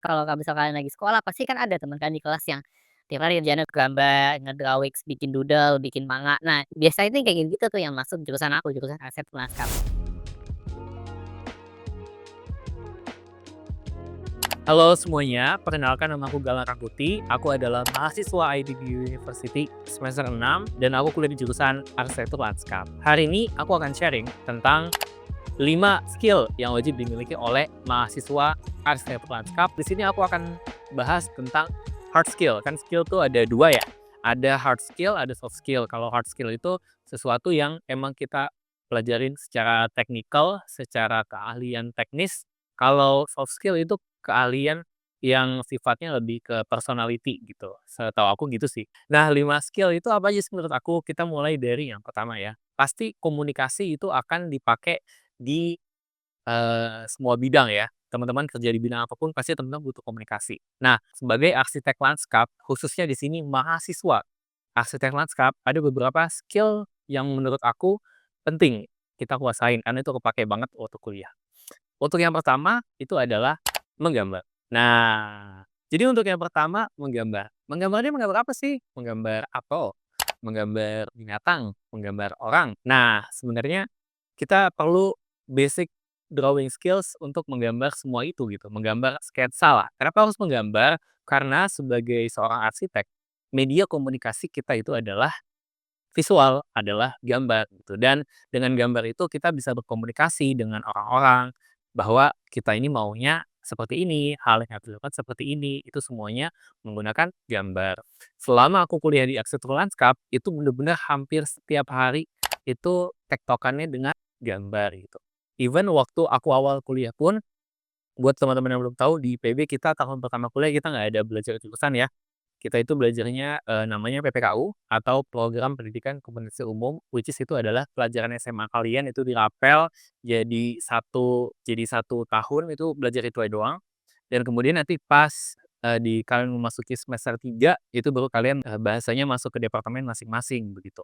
Kalau misalkan lagi sekolah pasti kan ada teman kan di kelas yang tiap hari kerjaannya gambar, ngedrawing, bikin doodle, bikin manga. Nah, biasanya itu kayak gitu tuh yang masuk jurusan aku, jurusan arsip lanskap. Halo semuanya, perkenalkan nama aku Galang Rakuti. Aku adalah mahasiswa IDB University semester 6 dan aku kuliah di jurusan Arsitektur Lanskap. Hari ini aku akan sharing tentang 5 skill yang wajib dimiliki oleh mahasiswa Arsitektur Lanskap. Di sini aku akan bahas tentang hard skill. Kan skill tuh ada dua ya. Ada hard skill, ada soft skill. Kalau hard skill itu sesuatu yang emang kita pelajarin secara teknikal, secara keahlian teknis. Kalau soft skill itu keahlian yang sifatnya lebih ke personality gitu, setahu aku gitu sih. Nah, 5 skill itu apa aja sih menurut aku? Kita mulai dari yang pertama ya, pasti komunikasi itu akan dipakai di, semua bidang ya. Teman-teman kerja di bidang apapun pasti teman-teman butuh komunikasi. Nah, sebagai arsitek lanskap, khususnya di sini mahasiswa arsitek lanskap, ada beberapa skill yang menurut aku penting kita kuasain, karena itu kepakai banget waktu kuliah. Untuk yang pertama, itu adalah menggambar. Nah, jadi untuk yang pertama, menggambar. Menggambarnya menggambar apa sih? Menggambar apel, menggambar binatang, menggambar orang. Nah, sebenarnya kita perlu basic drawing skills untuk menggambar semua itu gitu, menggambar sketsa lah. Kenapa harus menggambar? Karena sebagai seorang arsitek, media komunikasi kita itu adalah visual, adalah gambar gitu. Dan dengan gambar itu kita bisa berkomunikasi dengan orang-orang bahwa kita ini maunya seperti ini, hal yang harus dilakukan seperti ini, itu semuanya menggunakan gambar. Selama aku kuliah di arsitektur lanskap, itu benar-benar hampir setiap hari itu tektokannya dengan gambar gitu. Even waktu aku awal kuliah pun, buat teman-teman yang belum tahu, di IPB kita tahun pertama kuliah kita nggak ada belajar jurusan ya. Kita itu belajarnya, namanya PPKU atau Program Pendidikan Komunikasi Umum, which is itu adalah pelajaran SMA kalian itu dirapel jadi satu tahun itu belajar itu aja doang, dan kemudian nanti pas, di kalian memasuki semester 3 itu baru kalian, bahasanya masuk ke departemen masing-masing begitu.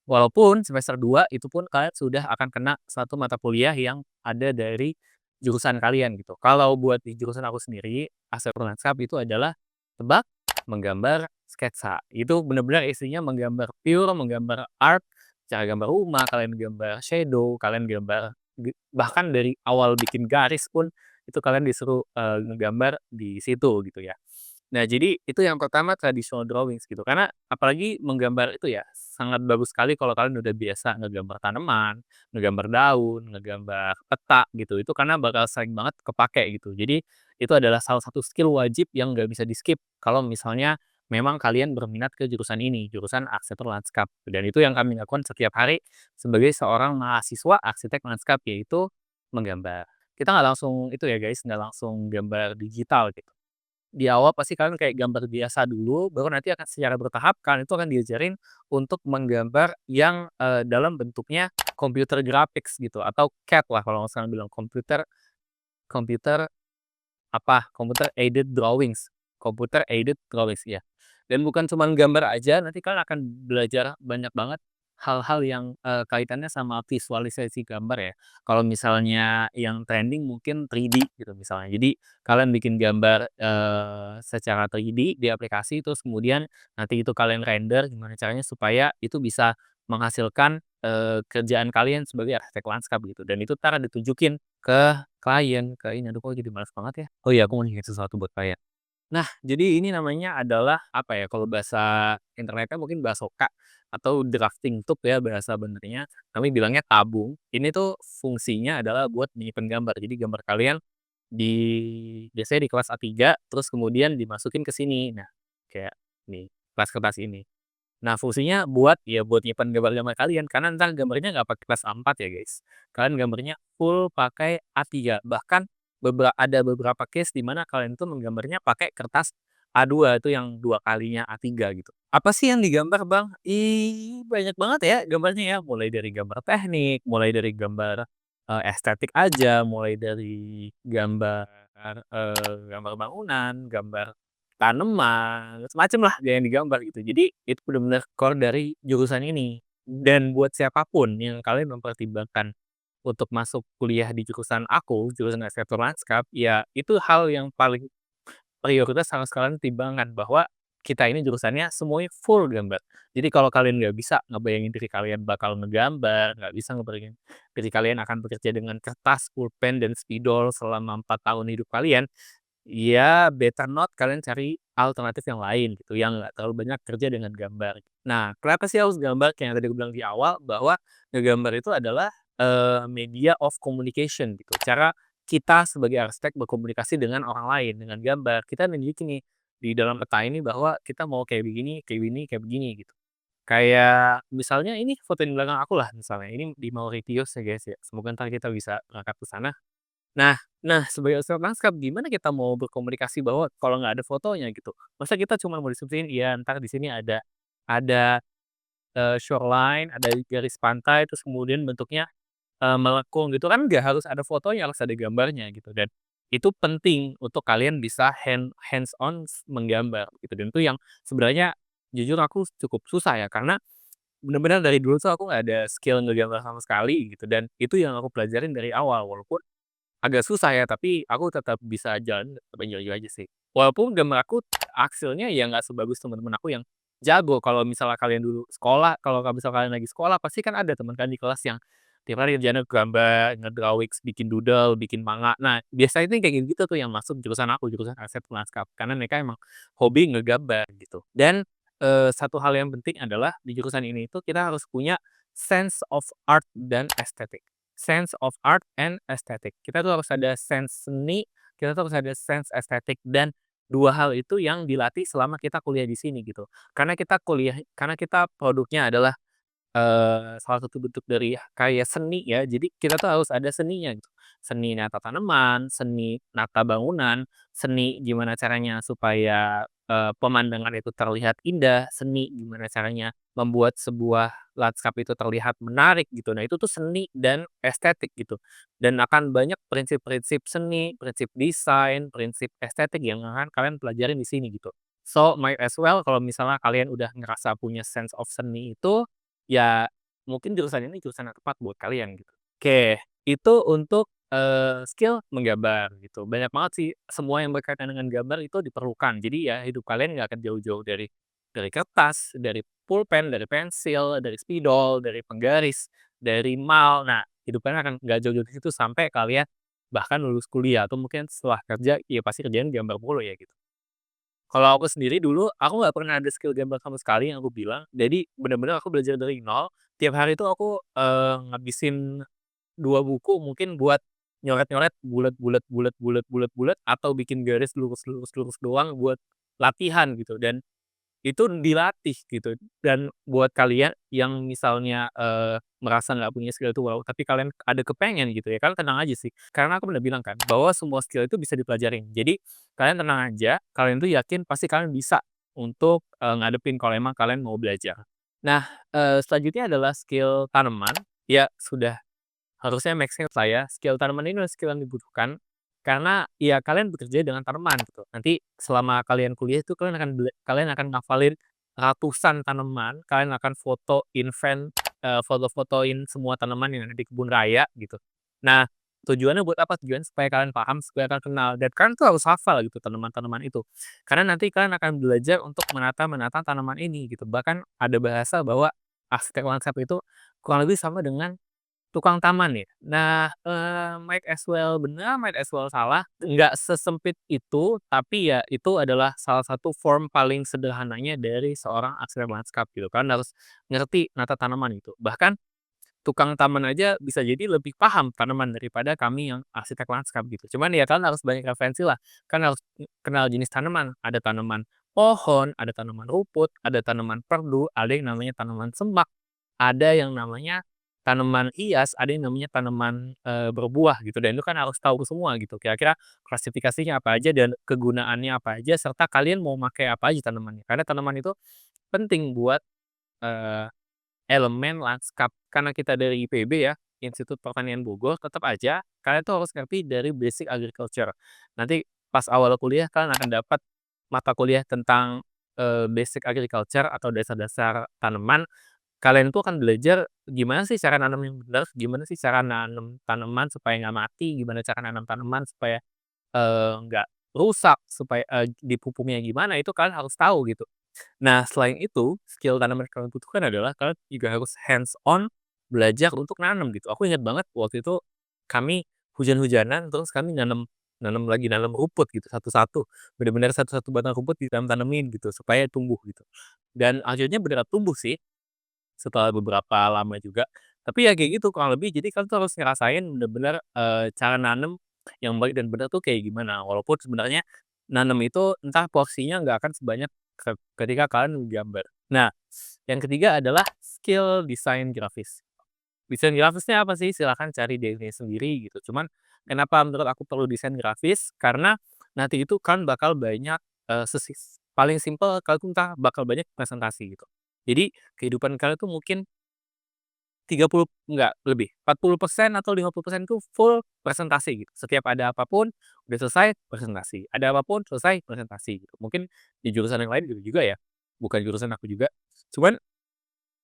Walaupun semester 2 itu pun kalian sudah akan kena satu mata kuliah yang ada dari jurusan kalian gitu. Kalau buat di jurusan aku sendiri, arsitektur lanskap itu adalah tebak, menggambar, sketsa. Itu benar-benar isinya menggambar pure, menggambar art, cara gambar rumah, kalian gambar shadow, kalian gambar bahkan dari awal bikin garis pun itu kalian disuruh, ngegambar di situ gitu ya. Nah, jadi itu yang pertama traditional drawings gitu, karena apalagi menggambar itu ya, sangat bagus sekali kalau kalian udah biasa ngegambar tanaman, ngegambar daun, ngegambar peta gitu, itu karena bakal sering banget kepake gitu. Jadi, itu adalah salah satu skill wajib yang nggak bisa di-skip kalau misalnya memang kalian berminat ke jurusan ini, jurusan arsitektur lanskap. Dan itu yang kami lakukan setiap hari sebagai seorang mahasiswa arsitek lanskap, yaitu menggambar. Kita nggak langsung itu ya guys, nggak langsung gambar digital gitu. Di awal pasti kalian kayak gambar biasa dulu, baru nanti akan secara bertahap kalian itu akan diajarin untuk menggambar yang, dalam bentuknya computer graphics gitu atau CAD lah kalau sekarang bilang, komputer komputer computer aided drawings, iya. Dan bukan cuman gambar aja, nanti kalian akan belajar banyak banget hal-hal yang, kaitannya sama visualisasi gambar ya. Kalau misalnya yang trending mungkin 3D gitu misalnya. Jadi kalian bikin gambar, secara 3D di aplikasi, terus kemudian nanti itu kalian render gimana caranya supaya itu bisa menghasilkan, kerjaan kalian sebagai arsitek lanskap gitu, dan itu entar ditunjukin ke klien, ke ini, aduh kok jadi males banget ya. Oh iya, aku mau nunjukin sesuatu buat klien. Nah, jadi ini namanya adalah, apa ya, kalau bahasa internetnya mungkin basoka atau drafting tube ya bahasa benernya, kami bilangnya tabung. Ini tuh fungsinya adalah buat nyimpen gambar. Jadi gambar kalian di biasanya di kelas A3, terus kemudian dimasukin ke sini. Nah, kayak nih, kertas-kertas ini. Nah, fungsinya buat, ya buat nyimpen gambar-gambar kalian, karena entar gambarnya nggak pakai kelas A4 ya, guys. Kalian gambarnya full pakai A3, bahkan ada beberapa case di mana kalian tuh menggambarnya pakai kertas A2 itu yang 2 kalinya A3 gitu. Apa sih yang digambar, Bang? Banyak banget ya gambarnya ya, mulai dari gambar teknik, mulai dari gambar, estetik aja, mulai dari gambar, gambar bangunan, gambar tanaman, macem lah yang digambar gitu. Jadi itu bener-bener core dari jurusan ini. Dan buat siapapun yang kalian mempertimbangkan untuk masuk kuliah di jurusan aku, jurusan arsitektur lanskap, ya itu hal yang paling prioritas harus kalian timbangkan bahwa kita ini jurusannya semuanya full gambar. Jadi kalau kalian nggak bisa ngebayangin diri kalian bakal ngegambar, nggak bisa ngebayangin diri kalian akan bekerja dengan kertas, pulpen, dan spidol selama 4 tahun hidup kalian, ya better not kalian cari alternatif yang lain gitu, yang nggak terlalu banyak kerja dengan gambar. Nah, kenapa sih harus gambar? Kayak yang tadi aku bilang di awal, bahwa ngegambar itu adalah, media of communication gitu. Cara kita sebagai arsitek berkomunikasi dengan orang lain, dengan gambar. Kita nunjukin nih, di dalam peta ini bahwa kita mau kayak begini, kayak begini, kayak begini gitu. Kayak misalnya ini foto di belakang aku lah misalnya, ini di Mauritius ya guys ya, semoga entar kita bisa berangkat ke sana. Nah nah, sebagai arsitek lanskap gimana kita mau berkomunikasi bahwa kalau nggak ada fotonya gitu? Masa kita cuma mau deskripsiin, iya entar di sini ada, shoreline, ada garis pantai, terus kemudian bentuknya, melengkung gitu kan nggak harus ada fotonya, harus ada gambarnya gitu, dan itu penting untuk kalian bisa hands on menggambar gitu, dan itu yang sebenarnya jujur aku cukup susah ya, karena bener-bener dari dulu tuh aku nggak ada skill ngegambar sama sekali gitu, dan itu yang aku pelajarin dari awal, walaupun agak susah ya, tapi aku tetap bisa jalan, tetap enjoy aja sih. Walaupun gambar aku hasilnya ya nggak sebagus teman-teman aku yang jago. Kalau misalnya kalian dulu sekolah, kalau misalnya kalian lagi sekolah, pasti kan ada teman kalian di kelas yang tiap hari kerjaannya gambar, ngedrawing, bikin doodle, bikin manga. Nah, biasanya itu kayak gitu tuh yang masuk jurusan aku, jurusan arsitek lanskap. Karena mereka emang hobi ngegambar gitu. Dan, satu hal yang penting adalah di jurusan ini itu kita harus punya sense of art dan estetik. Sense of art and aesthetic. Kita tuh harus ada sense seni, kita tuh harus ada sense estetik, dan 2 hal itu yang dilatih selama kita kuliah di sini gitu. Karena kita produknya adalah salah satu bentuk dari kayak seni ya, jadi kita tuh harus ada seninya gitu. Seni nata tanaman, seni nata bangunan, seni gimana caranya supaya, pemandangan itu terlihat indah, seni gimana caranya membuat sebuah lanskap itu terlihat menarik gitu. Nah, itu tuh seni dan estetik gitu. Dan akan banyak prinsip-prinsip seni, prinsip desain, prinsip estetik yang akan kalian pelajarin di sini gitu. So, might as well kalau misalnya kalian udah ngerasa punya sense of seni itu, ya, mungkin jurusan ini jurusan yang tepat buat kalian gitu. Oke, itu untuk, skill menggambar gitu. Banyak banget sih semua yang berkaitan dengan gambar itu diperlukan. Jadi ya hidup kalian nggak akan jauh-jauh dari kertas, dari pulpen, dari pensil, dari spidol, dari penggaris, dari mal. Nah, hidup kalian akan nggak jauh-jauh dari situ sampai kalian bahkan lulus kuliah atau mungkin setelah kerja, ya pasti kerjaan gambar mulu ya gitu. Kalau aku sendiri dulu, aku nggak pernah ada skill gambar sama sekali yang aku bilang. Jadi bener-bener aku belajar dari nol. Tiap hari itu aku, ngabisin 2 buku mungkin buat nyoret-nyoret bulet bulet bulet bulet bulet bulet atau bikin garis lurus lurus lurus doang buat latihan gitu, dan itu dilatih gitu. Dan buat kalian yang misalnya, merasa nggak punya skill itu wow, tapi kalian ada kepengen gitu ya, kalian tenang aja sih. Karena aku udah bilang kan, bahwa semua skill itu bisa dipelajarin. Jadi, kalian tenang aja, kalian tuh yakin pasti kalian bisa untuk, ngadepin kalau emang kalian mau belajar. Nah, selanjutnya adalah skill tanaman. Ya sudah harusnya make sense lah ya, skill tanaman ini adalah skill yang dibutuhkan, karena ya kalian bekerja dengan tanaman gitu. Nanti selama kalian kuliah itu kalian akan ngafalin ratusan tanaman, kalian akan foto-fotoin semua tanaman yang ada di kebun raya gitu. Nah, tujuannya buat apa? Tujuannya supaya kalian paham, supaya kalian kenal, dan kalian tuh harus hafal gitu tanaman-tanaman itu. Karena nanti kalian akan belajar untuk menata-menata tanaman ini gitu. Bahkan ada bahasa bahwa arsitek lanskap itu kurang lebih sama dengan tukang taman ya? Nah, might as well benar, might as well salah, nggak sesempit itu, tapi ya itu adalah salah satu form paling sederhananya dari seorang arsitek lanskap gitu kan, harus ngerti nata tanaman itu. Bahkan tukang taman aja bisa jadi lebih paham tanaman daripada kami yang arsitek lanskap gitu. Cuman ya kan harus banyak referensi lah, kan harus kenal jenis tanaman, ada tanaman pohon, ada tanaman rumput, ada tanaman perdu, ada yang namanya tanaman semak, ada yang namanya tanaman hias, ada yang namanya tanaman, berbuah gitu, dan itu kan harus tahu semua gitu, kira-kira klasifikasinya apa aja dan kegunaannya apa aja, serta kalian mau pakai apa aja tanamannya. Karena tanaman itu penting buat, eee, elemen lanskap. Karena kita dari IPB ya, Institut Pertanian Bogor, tetap aja kalian tuh harus ngerti dari basic agriculture. Nanti pas awal kuliah kalian akan dapat mata kuliah tentang, basic agriculture atau dasar-dasar tanaman. Kalian tuh akan belajar gimana sih cara nanam yang benar, gimana sih cara nanam tanaman supaya nggak mati, gimana cara nanam tanaman supaya, nggak rusak, supaya dipupuknya gimana, itu kalian harus tahu gitu. Nah, selain itu, skill tanaman yang kalian butuhkan adalah kalian juga harus hands on belajar untuk nanam gitu. Aku ingat banget waktu itu kami hujan-hujanan, terus kami nanam nanam rumput gitu satu-satu. Benar-benar satu-satu batang rumput ditanam-tanemin gitu supaya tumbuh gitu. Dan akhirnya beneran tumbuh sih setelah beberapa lama juga. Tapi ya kayak gitu kurang lebih, jadi kalian tuh harus ngerasain bener-bener, cara nanam yang baik dan benar tuh kayak gimana. Walaupun sebenarnya nanam itu entah porsinya nggak akan sebanyak ketika kalian menggambar. Nah, yang ketiga adalah skill desain grafis. Desain grafisnya apa sih? Silahkan cari dirinya sendiri gitu. Cuman kenapa menurut aku perlu desain grafis? Karena nanti itu kan bakal banyak, paling simpel kalau tuh entah bakal banyak presentasi gitu. Jadi kehidupan kalian tuh mungkin 30 enggak, lebih, 40% atau 50% itu full presentasi gitu. Setiap ada apapun, udah selesai presentasi, ada apapun selesai presentasi gitu. Mungkin di jurusan yang lain gitu juga ya, bukan jurusan aku juga. Cuman,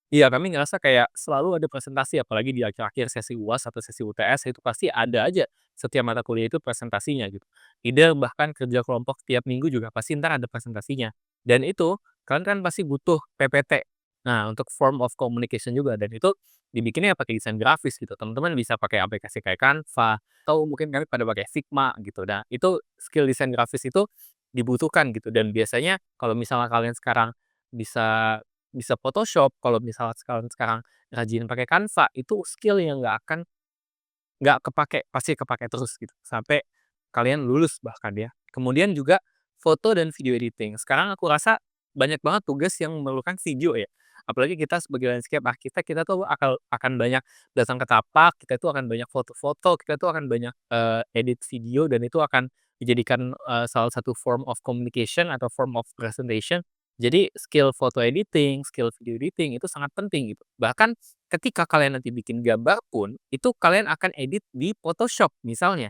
iya kami ngerasa kayak selalu ada presentasi apalagi di akhir-akhir sesi UAS atau sesi UTS itu pasti ada aja setiap mata kuliah itu presentasinya gitu. Either bahkan kerja kelompok tiap minggu juga pasti entar ada presentasinya. Dan itu kalian kan pasti butuh PPT. Nah, untuk form of communication juga dan itu dibikinnya pakai desain grafis gitu. Teman-teman bisa pakai aplikasi kayak Canva atau mungkin kami pada pakai Figma gitu. Nah, itu skill desain grafis itu dibutuhkan gitu dan biasanya kalau misalnya kalian sekarang bisa bisa Photoshop, kalau misalnya kalian sekarang rajin pakai Canva, itu skill yang nggak kepake, pasti kepake terus gitu, sampai kalian lulus bahkan ya. Kemudian juga foto dan video editing. Sekarang aku rasa banyak banget tugas yang memerlukan video ya. Apalagi kita sebagai landscape architect, kita tuh akan banyak datang ke tapak, kita tuh akan banyak foto-foto, kita tuh akan banyak, edit video dan itu akan dijadikan, salah satu form of communication atau form of presentation. Jadi skill foto editing, skill video editing itu sangat penting gitu. Bahkan ketika kalian nanti bikin gambar pun, itu kalian akan edit di Photoshop misalnya.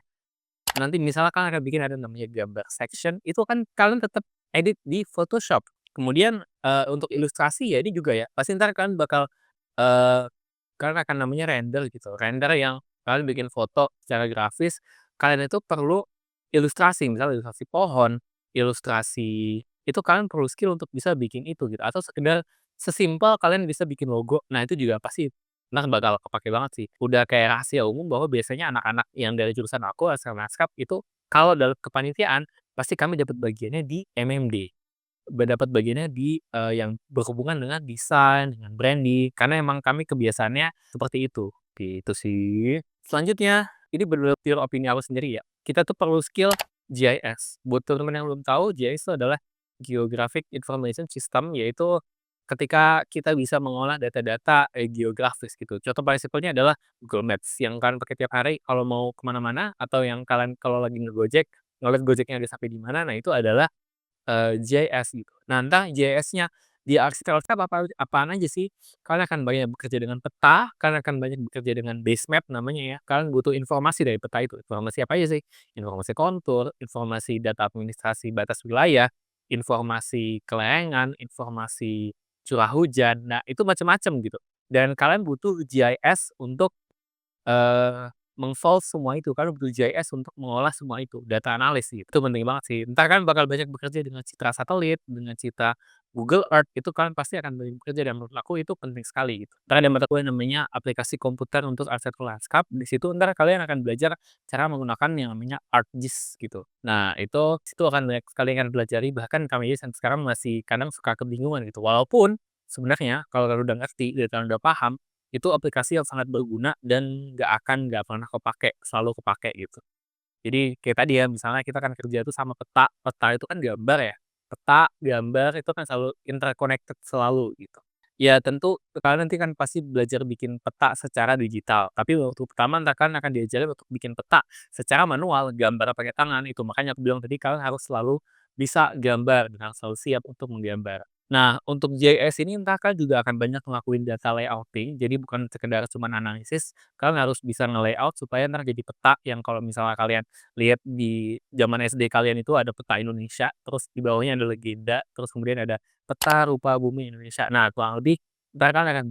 Nanti misalnya kalian akan bikin ada namanya gambar section, itu kan kalian tetap edit di Photoshop. Kemudian, untuk ilustrasi ya ini juga ya, pasti entar kalian bakal, eee, kalian akan namanya render gitu. Render yang kalian bikin foto secara grafis, kalian itu perlu ilustrasi, misalnya ilustrasi pohon, ilustrasi itu kalian perlu skill untuk bisa bikin itu gitu, atau sekedar sesimpel kalian bisa bikin logo. Nah itu juga pasti entar bakal kepake banget sih. Udah kayak rahasia umum bahwa biasanya anak-anak yang dari jurusan aku, asal Naskap, itu kalau dalam kepanitiaan, pasti kami dapat bagiannya di MMD. Dapat bagiannya di, yang berhubungan dengan desain, dengan branding, karena emang kami kebiasaannya seperti itu, gitu sih. Selanjutnya, ini bener-bener pure opini aku sendiri ya, kita tuh perlu skill GIS. Buat teman-teman yang belum tahu, GIS itu adalah Geographic Information System, yaitu ketika kita bisa mengolah data-data, geografis gitu. Contoh paling simpelnya adalah Google Maps yang kalian pakai tiap hari kalau mau ke mana-mana atau yang kalian kalau lagi ngegojek, ngeliat Gojeknya udah sampai di mana, nah itu adalah JS gitu. Nah, entah JS-nya di arsitek apaan aja sih, kalian akan banyak bekerja dengan peta, kalian akan banyak bekerja dengan base map namanya ya, kalian butuh informasi dari peta itu. Informasi apa aja sih? Informasi kontur, informasi data administrasi batas wilayah, informasi kelayangan, informasi curah hujan, nah itu macam-macam gitu. Dan kalian butuh GIS untuk meng-solve semua itu, kan butuh GIS untuk mengolah semua itu, data analis gitu, itu penting banget sih. Entar kan bakal banyak bekerja dengan citra satelit, dengan citra Google Earth, itu kan pasti akan banyak bekerja dan menurut aku itu penting sekali gitu. Entar ada mata kuliah namanya aplikasi komputer untuk arsitektur lanskap, di situ entar kalian akan belajar cara menggunakan yang namanya ArcGIS gitu. Nah itu akan banyak sekali yang kalian pelajari, bahkan kami aja sampai sekarang masih kadang suka kebingungan gitu. Walaupun sebenarnya kalau kalian udah ngerti dan kalian udah paham, itu aplikasi yang sangat berguna dan nggak pernah kepake, selalu kepake gitu. Jadi kayak tadi ya, misalnya kita kan kerja itu sama peta, peta itu kan gambar ya, peta, gambar itu kan selalu interconnected selalu gitu. Ya tentu kalian nanti kan pasti belajar bikin peta secara digital, tapi waktu pertama entar kalian akan diajarin untuk bikin peta secara manual, gambar pakai tangan itu. Makanya aku bilang tadi kalian harus selalu bisa gambar dan harus selalu siap untuk menggambar. Nah, untuk JS ini entar kan juga akan banyak ngelakuin data layouting, jadi bukan sekedar cuman analisis, kalian harus bisa nge-layout supaya entar jadi peta yang kalau misalnya kalian lihat di zaman SD kalian itu ada peta Indonesia, terus di bawahnya ada legenda, terus kemudian ada peta rupa bumi Indonesia. Nah, kurang lebih entar kalian akan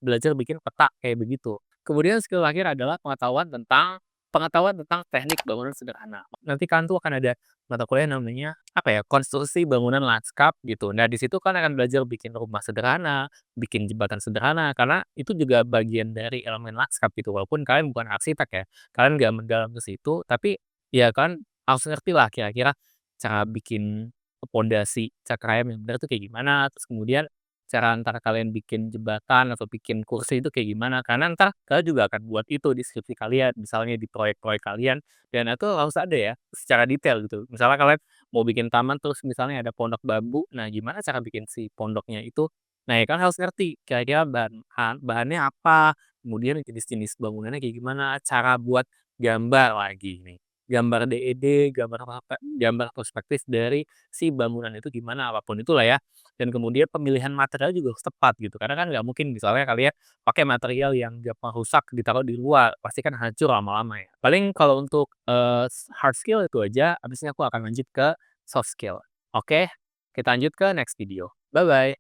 belajar bikin peta kayak begitu. Kemudian skill terakhir adalah pengetahuan tentang pengetahuan tentang teknik bangunan sederhana. Nanti kan tuh akan ada mata kuliah namanya, apa ya, konstruksi bangunan lanskap gitu. Nah, di situ kan akan belajar bikin rumah sederhana, bikin jembatan sederhana, karena itu juga bagian dari elemen lanskap gitu. Walaupun kalian bukan arsitek ya, kalian nggak mendalam ke situ, tapi ya kan harus ngerti lah kira-kira cara bikin pondasi cakram yang benar tuh kayak gimana, terus kemudian cara antara kalian bikin jembatan atau bikin kursi itu kayak gimana, karena entar kalian juga akan buat itu di skripsi kalian, misalnya di proyek-proyek kalian, dan itu harus ada ya, secara detail gitu. Misalnya kalian mau bikin taman terus misalnya ada pondok bambu, nah gimana cara bikin si pondoknya itu, nah ya kan harus ngerti kira-kira bahannya apa, kemudian jenis-jenis bangunannya kayak gimana, cara buat gambar lagi nih, gambar DED, gambar perspektif dari si bangunan itu gimana, apapun itulah ya. Dan kemudian pemilihan material juga harus tepat gitu, karena kan nggak mungkin misalnya kalian pakai material yang gampang rusak ditaruh di luar, pasti kan hancur lama-lama ya. Paling kalau untuk, hard skill itu aja, habis ini aku akan lanjut ke soft skill. Oke, kita lanjut ke next video. Bye-bye.